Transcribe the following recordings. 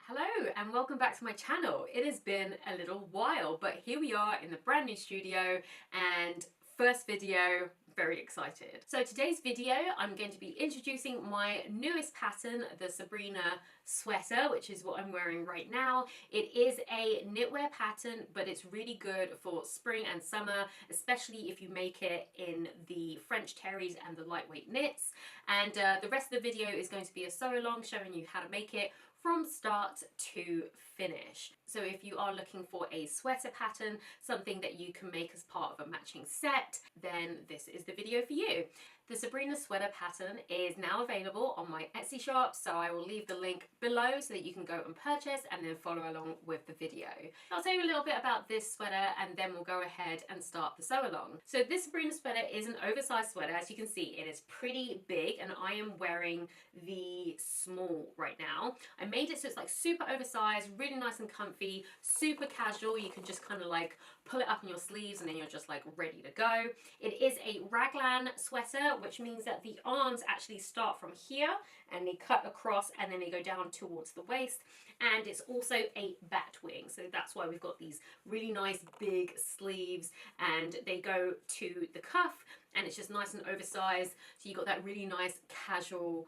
Hello and welcome back to my channel. It has been a little while, but here we are in the brand new studio and first video, very excited. So today's video, I'm going to be introducing my newest pattern, the Sabrina sweater, which is what I'm wearing right now. It is a knitwear pattern, but it's really good for spring and summer, especially if you make it in the French terries and the lightweight knits. And the rest of the video is going to be a sew along showing you how to make it from start to finish. So if you are looking for a sweater pattern, something that you can make as part of a matching set, then this is the video for you. The Sabrina sweater pattern is now available on my Etsy shop, so I will leave the link below so that you can go and purchase and then follow along with the video. I'll tell you a little bit about this sweater and then we'll go ahead and start the sew along. So this Sabrina sweater is an oversized sweater. As you can see, it is pretty big and I am wearing the small right now. I made it so it's like super oversized, really nice and comfy, super casual. You can just kind of like pull it up in your sleeves and then you're just like ready to go. It is a raglan sweater, which means that the arms actually start from here and they cut across and then they go down towards the waist. And it's also a batwing, so that's why we've got these really nice big sleeves and they go to the cuff and it's just nice and oversized. So you got that really nice casual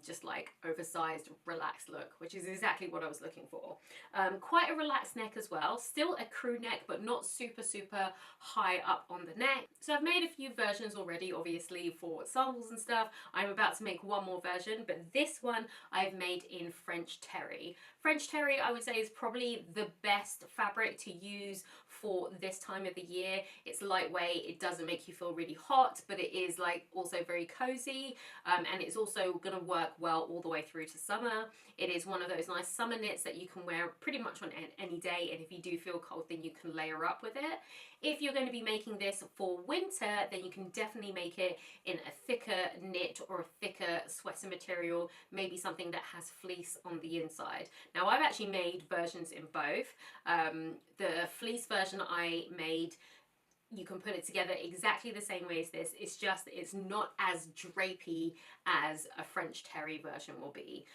just like oversized relaxed look, which is exactly what I was looking for. Quite a relaxed neck as well, still a crew neck but not super high up on the neck. So I've made a few versions already, obviously for samples and stuff. I'm about to make one more version, but this one I've made in French terry. French terry, I would say, is probably the best fabric to use for this time of the year. It's lightweight, it doesn't make you feel really hot, but it is like also very cozy, and it's also going to work well all the way through to summer. It is one of those nice summer knits that you can wear pretty much on any day, and if you do feel cold then you can layer up with it. If you're going to be making this for winter, then you can definitely make it in a thicker knit or a thicker sweater material, maybe something that has fleece on the inside. Now I've actually made versions in both. The fleece version I made, you can put it together exactly the same way as this. It's just it's not as drapey as a French terry version will be,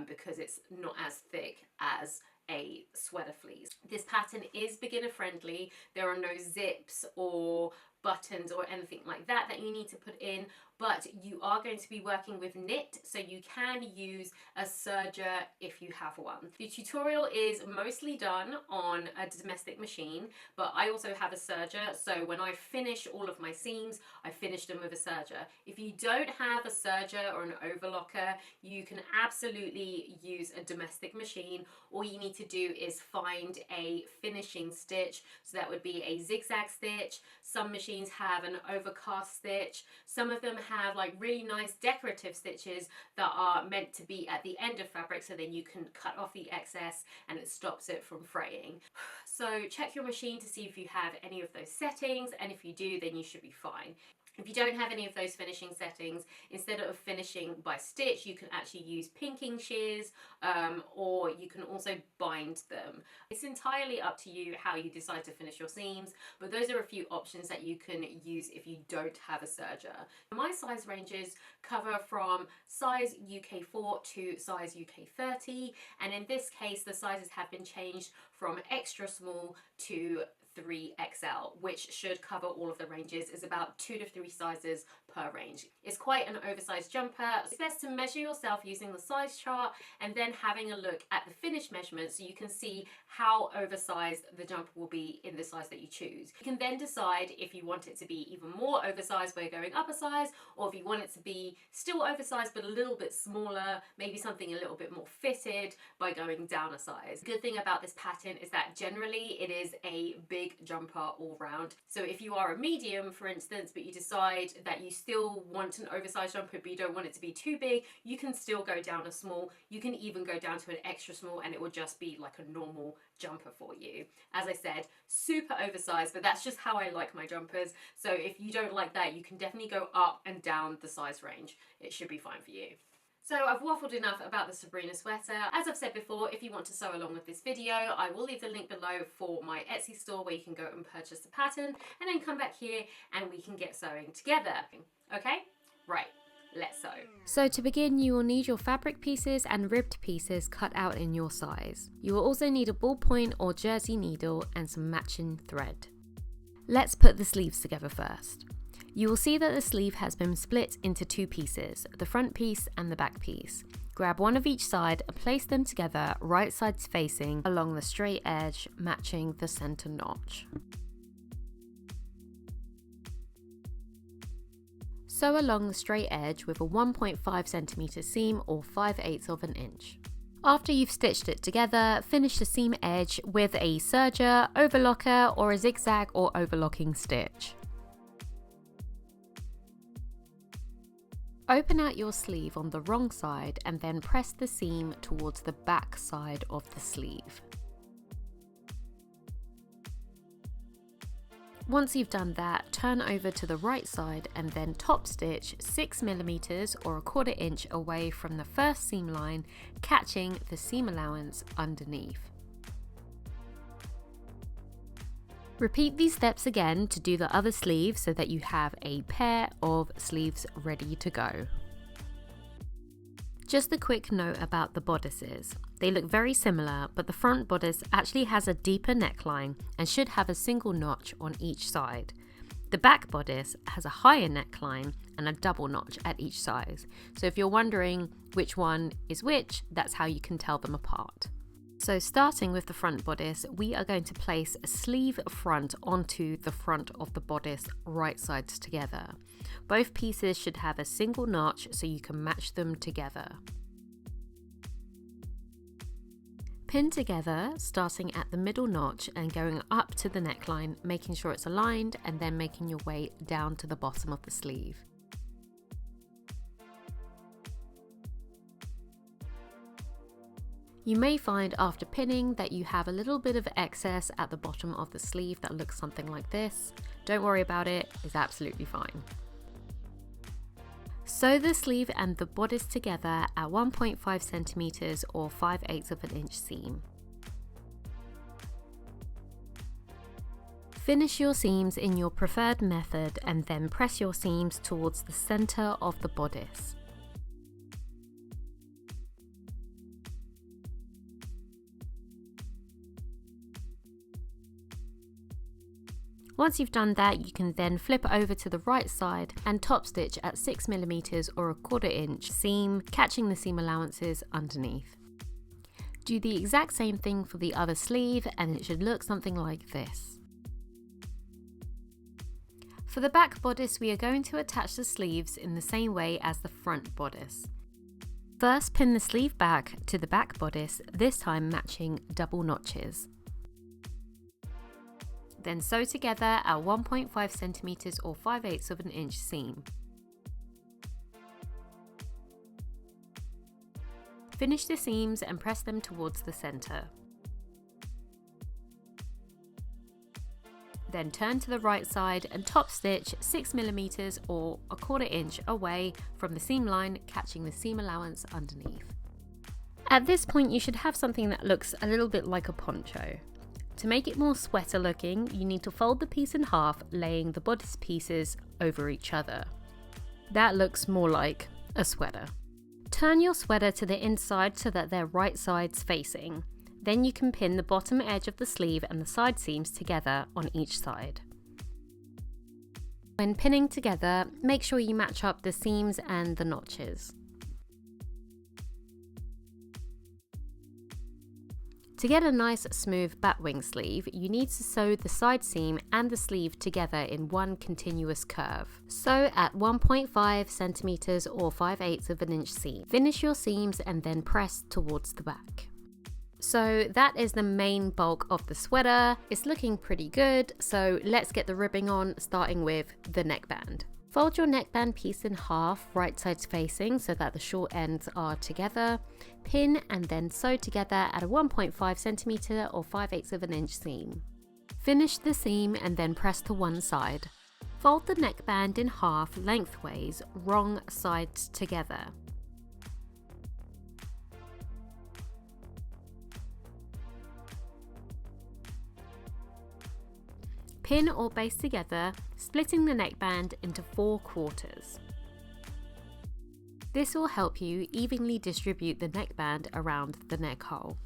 because it's not as thick as a sweater fleece. This pattern is beginner friendly. There are no zips or buttons or anything like that you need to put in, but you are going to be working with knit, so you can use a serger if you have one. The tutorial is mostly done on a domestic machine, but I also have a serger, so when I finish all of my seams, I finish them with a serger. If you don't have a serger or an overlocker, you can absolutely use a domestic machine. All you need to do is find a finishing stitch, so that would be a zigzag stitch. Some machines have an overcast stitch. Some of them have like really nice decorative stitches that are meant to be at the end of fabric, so then you can cut off the excess and it stops it from fraying. So check your machine to see if you have any of those settings, and if you do, then you should be fine. If you don't have any of those finishing settings, instead of finishing by stitch, you can actually use pinking shears, or you can also bind them. It's entirely up to you how you decide to finish your seams, but those are a few options that you can use if you don't have a serger. My size ranges cover from size UK4 to size UK30, and in this case the sizes have been changed from extra small to 3XL, which should cover all of the ranges. Is about 2 to 3 sizes per range. It's quite an oversized jumper. It's best to measure yourself using the size chart and then having a look at the finished measurements so you can see how oversized the jumper will be in the size that you choose. You can then decide if you want it to be even more oversized by going up a size, or if you want it to be still oversized but a little bit smaller, maybe something a little bit more fitted, by going down a size. The good thing about this pattern is that generally it is a big jumper all round. So if you are a medium, for instance, but you decide that you still want an oversized jumper but you don't want it to be too big, you can still go down a small. You can even go down to an extra small and it will just be like a normal jumper for you. As I said, super oversized, but that's just how I like my jumpers. So if you don't like that, you can definitely go up and down the size range. It should be fine for you. So I've waffled enough about the Sabrina sweater. As I've said before, if you want to sew along with this video, I will leave the link below for my Etsy store where you can go and purchase the pattern, and then come back here and we can get sewing together. Okay? Right. let's sew. So to begin, you will need your fabric pieces and ribbed pieces cut out in your size. You will also need a ballpoint or jersey needle and some matching thread. Let's put the sleeves together first. You will see that the sleeve has been split into two pieces, the front piece and the back piece. Grab one of each side and place them together right sides facing along the straight edge, matching the center notch. Sew along the straight edge with a 1.5 centimeter seam or 5/8 of an inch. After you've stitched it together, finish the seam edge with a serger, overlocker or a zigzag or overlocking stitch. Open out your sleeve on the wrong side and then press the seam towards the back side of the sleeve. Once you've done that, turn over to the right side and then top stitch 6mm or 1/4 inch away from the first seam line, catching the seam allowance underneath. Repeat these steps again to do the other sleeve so that you have a pair of sleeves ready to go. Just a quick note about the bodices. They look very similar, but the front bodice actually has a deeper neckline and should have a single notch on each side. The back bodice has a higher neckline and a double notch at each side. So if you're wondering which one is which, that's how you can tell them apart. So starting with the front bodice, we are going to place a sleeve front onto the front of the bodice right sides together. Both pieces should have a single notch so you can match them together. Pin together, starting at the middle notch and going up to the neckline, making sure it's aligned and then making your way down to the bottom of the sleeve. You may find after pinning that you have a little bit of excess at the bottom of the sleeve that looks something like this. Don't worry about it, it's absolutely fine. Sew the sleeve and the bodice together at 1.5 centimeters or 5/8 of an inch seam. Finish your seams in your preferred method and then press your seams towards the center of the bodice. Once you've done that, you can then flip over to the right side and top stitch at 6mm or 1/4 inch seam, catching the seam allowances underneath. Do the exact same thing for the other sleeve and it should look something like this. For the back bodice, we are going to attach the sleeves in the same way as the front bodice. First, pin the sleeve back to the back bodice, this time matching double notches. Then sew together at 1.5 centimeters or 5/8 of an inch seam. Finish the seams and press them towards the center. Then turn to the right side and top stitch 6mm or 1/4 inch away from the seam line, catching the seam allowance underneath. At this point, you should have something that looks a little bit like a poncho. To make it more sweater looking, you need to fold the piece in half, laying the bodice pieces over each other. That looks more like a sweater. Turn your sweater to the inside so that they're right sides facing. Then you can pin the bottom edge of the sleeve and the side seams together on each side. When pinning together, make sure you match up the seams and the notches. To get a nice smooth batwing sleeve, you need to sew the side seam and the sleeve together in one continuous curve. Sew at 1.5 centimeters or 5/8 of an inch seam. Finish your seams and then press towards the back. So that is the main bulk of the sweater. It's looking pretty good, so let's get the ribbing on, starting with the neckband. Fold your neckband piece in half, right sides facing, so that the short ends are together. Pin and then sew together at a 1.5 centimeter or 5/8 of an inch seam. Finish the seam and then press to one side. Fold the neckband in half lengthways, wrong sides together. Pin or baste together, splitting the neckband into 4 quarters. This will help you evenly distribute the neckband around the neck hole.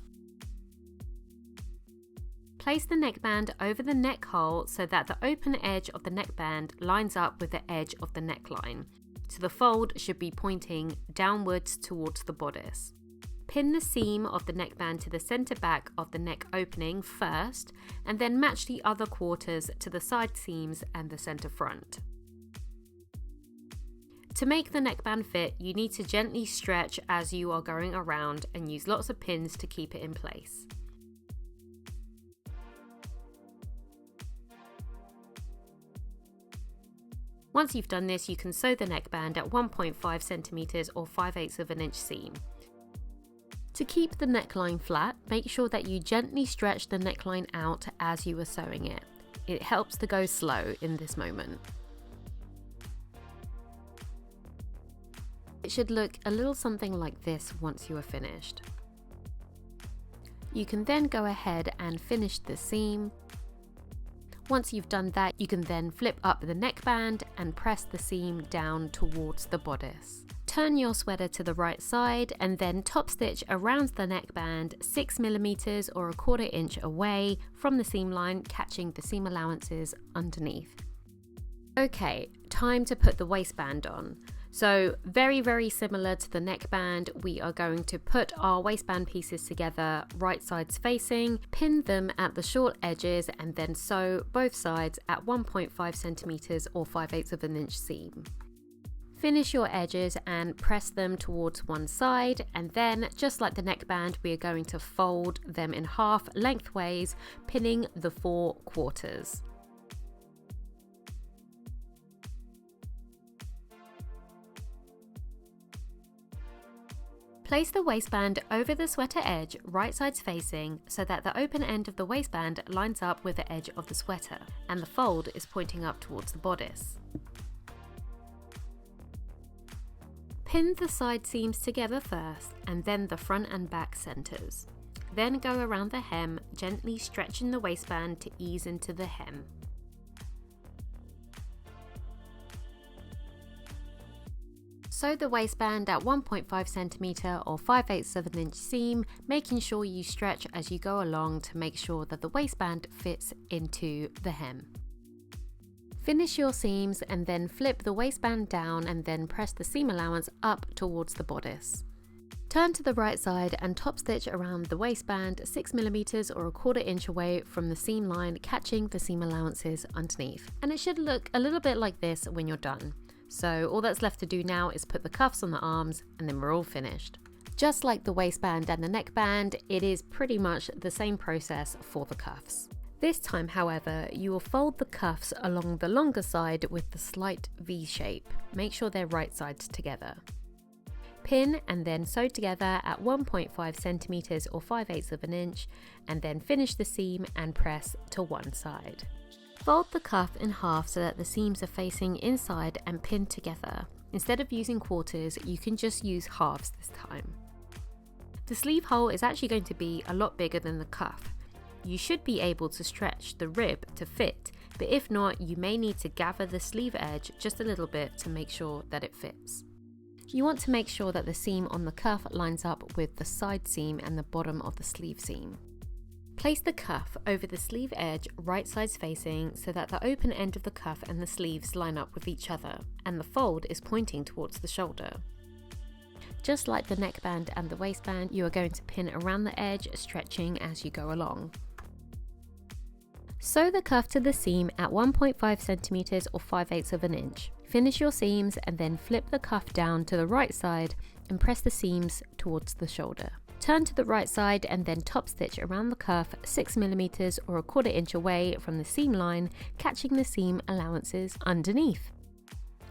Place the neckband over the neck hole so that the open edge of the neckband lines up with the edge of the neckline, so the fold should be pointing downwards towards the bodice. Pin the seam of the neckband to the centre back of the neck opening first, and then match the other quarters to the side seams and the centre front. To make the neckband fit, you need to gently stretch as you are going around and use lots of pins to keep it in place. Once you've done this, you can sew the neckband at 1.5 centimeters or 5/8 of an inch seam. To keep the neckline flat, make sure that you gently stretch the neckline out as you are sewing it. It helps to go slow in this moment. It should look a little something like this once you are finished. You can then go ahead and finish the seam. Once you've done that, you can then flip up the neckband and press the seam down towards the bodice. Turn your sweater to the right side and then top stitch around the neckband 6mm or 1/4 inch away from the seam line, catching the seam allowances underneath. Okay, time to put the waistband on. So very similar to the neckband, we are going to put our waistband pieces together right sides facing, pin them at the short edges and then sew both sides at 1.5 centimeters or 5/8 of an inch seam. Finish your edges and press them towards one side, and then just like the neckband, we are going to fold them in half lengthways, pinning the 4 quarters. Place the waistband over the sweater edge, right sides facing, so that the open end of the waistband lines up with the edge of the sweater, and the fold is pointing up towards the bodice. Pin the side seams together first, and then the front and back centers. Then go around the hem, gently stretching the waistband to ease into the hem. Sew the waistband at 1.5 centimeter or 5/8 of an inch seam, making sure you stretch as you go along to make sure that the waistband fits into the hem. Finish your seams and then flip the waistband down and then press the seam allowance up towards the bodice. Turn to the right side and top stitch around the waistband 6mm or 1/4 inch away from the seam line, catching the seam allowances underneath. And it should look a little bit like this when you're done. So all that's left to do now is put the cuffs on the arms and then we're all finished. Just like the waistband and the neckband, it is pretty much the same process for the cuffs. This time, however, you will fold the cuffs along the longer side with the slight V shape. Make sure they're right sides together. Pin and then sew together at 1.5 centimeters or 5/8 of an inch, and then finish the seam and press to one side. Fold the cuff in half so that the seams are facing inside and pinned together. Instead of using quarters, you can just use halves this time. The sleeve hole is actually going to be a lot bigger than the cuff. You should be able to stretch the rib to fit, but if not, you may need to gather the sleeve edge just a little bit to make sure that it fits. You want to make sure that the seam on the cuff lines up with the side seam and the bottom of the sleeve seam. Place the cuff over the sleeve edge right sides facing so that the open end of the cuff and the sleeves line up with each other, and the fold is pointing towards the shoulder. Just like the neckband and the waistband, you are going to pin around the edge, stretching as you go along. Sew the cuff to the seam at 1.5 centimeters or 5/8 of an inch. Finish your seams and then flip the cuff down to the right side and press the seams towards the shoulder. Turn to the right side and then top stitch around the cuff 6mm or 1/4 inch away from the seam line, catching the seam allowances underneath.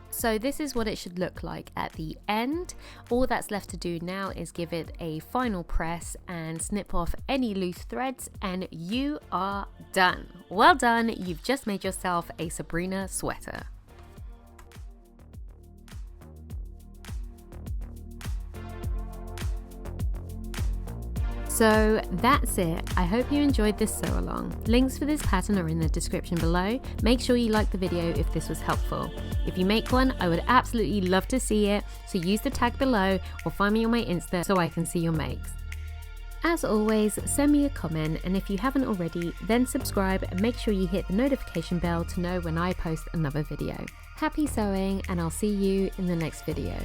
So this is what it should look like at the end. All that's left to do now is give it a final press and snip off any loose threads, and you are done. Well done, you've just made yourself a Sabrina sweater. So that's it. I hope you enjoyed this sew along. Links for this pattern are in the description below. Make sure you like the video if this was helpful. If you make one, I would absolutely love to see it, so use the tag below or find me on my Insta so I can see your makes. As always, send me a comment, and if you haven't already, then subscribe and make sure you hit the notification bell to know when I post another video. Happy sewing, and I'll see you in the next video.